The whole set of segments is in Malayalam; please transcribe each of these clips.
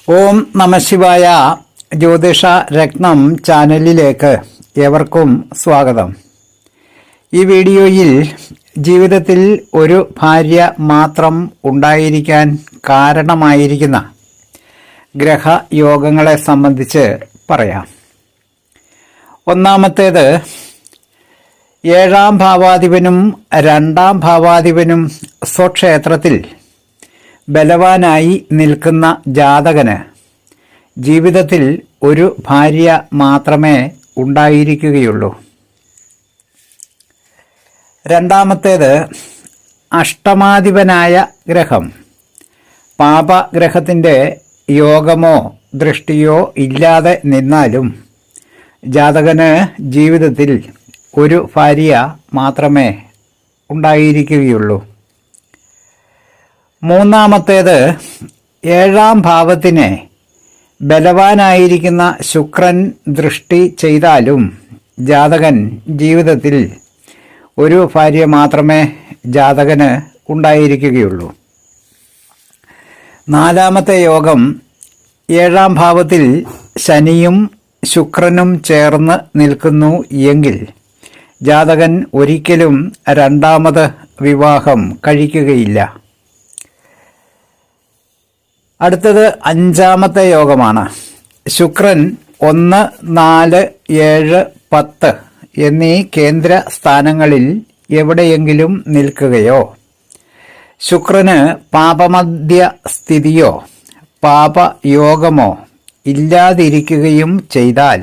ഓം നമഃശിവായ ജ്യോതിഷ രത്നം ചാനലിലേക്ക് ഏവർക്കും സ്വാഗതം. ഈ വീഡിയോയിൽ ജീവിതത്തിൽ ഒരു ഭാര്യ മാത്രം ഉണ്ടായിരിക്കാൻ കാരണമായിരിക്കുന്ന ഗ്രഹയോഗങ്ങളെ സംബന്ധിച്ച് പറയാം. ഒന്നാമത്തേത്, 7ാം ഭാവാധിപനും 2ാം ഭാവാധിപനും സ്വക്ഷേത്രത്തിൽ ബലവാനായി നിൽക്കുന്ന ജാതകന് ജീവിതത്തിൽ ഒരു ഭാര്യ മാത്രമേ ഉണ്ടായിരിക്കുകയുള്ളൂ. രണ്ടാമത്തേത്, അഷ്ടമാധിപനായ ഗ്രഹം പാപഗ്രഹത്തിൻ്റെ യോഗമോ ദൃഷ്ടിയോ ഇല്ലാതെ നിന്നാലും ജാതകന് ജീവിതത്തിൽ ഒരു ഭാര്യ മാത്രമേ ഉണ്ടായിരിക്കുകയുള്ളൂ. മൂന്നാമത്തേത്, 7ാം ഭാവത്തിനെ ബലവാനായിരിക്കുന്ന ശുക്രൻ ദൃഷ്ടി ചെയ്താലും ജാതകൻ ജീവിതത്തിൽ ഒരു ഭാര്യ മാത്രമേ ജാതകന് ഉണ്ടായിരിക്കുകയുള്ളൂ. നാലാമത്തെ യോഗം, 7ാം ഭാവത്തിൽ ശനിയും ശുക്രനും ചേർന്ന് നിൽക്കുന്നു എങ്കിൽ ജാതകൻ ഒരിക്കലും രണ്ടാമത് വിവാഹം കഴിക്കുകയില്ല. അടുത്തത് 5ാമത്തെ യോഗമാണ്. ശുക്രൻ 1, 4, 7, 10 എന്നീ കേന്ദ്ര സ്ഥാനങ്ങളിൽ എവിടെയെങ്കിലും നിൽക്കുകയോ ശുക്രന് പാപമധ്യ സ്ഥിതിയോ പാപയോഗമോ ഇല്ലാതിരിക്കുകയും ചെയ്താൽ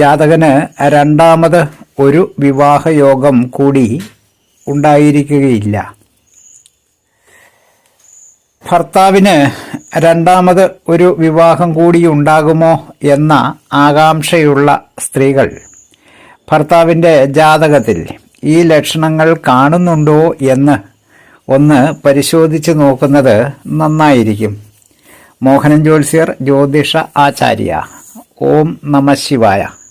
ജാതകന് രണ്ടാമത് ഒരു വിവാഹയോഗം കൂടി ഉണ്ടായിരിക്കുകയില്ല. ഭർത്താവിന് രണ്ടാമത് ഒരു വിവാഹം കൂടി ഉണ്ടാകുമോ എന്ന ആകാംക്ഷയുള്ള സ്ത്രീകൾ ഭർത്താവിൻ്റെ ജാതകത്തിൽ ഈ ലക്ഷണങ്ങൾ കാണുന്നുണ്ടോ എന്ന് ഒന്ന് പരിശോധിച്ച് നോക്കുന്നത് നന്നായിരിക്കും. മോഹനൻ ജ്യോത്സ്യർ, ജ്യോതിഷ ആചാര്യ. ഓം നമഃശിവായ.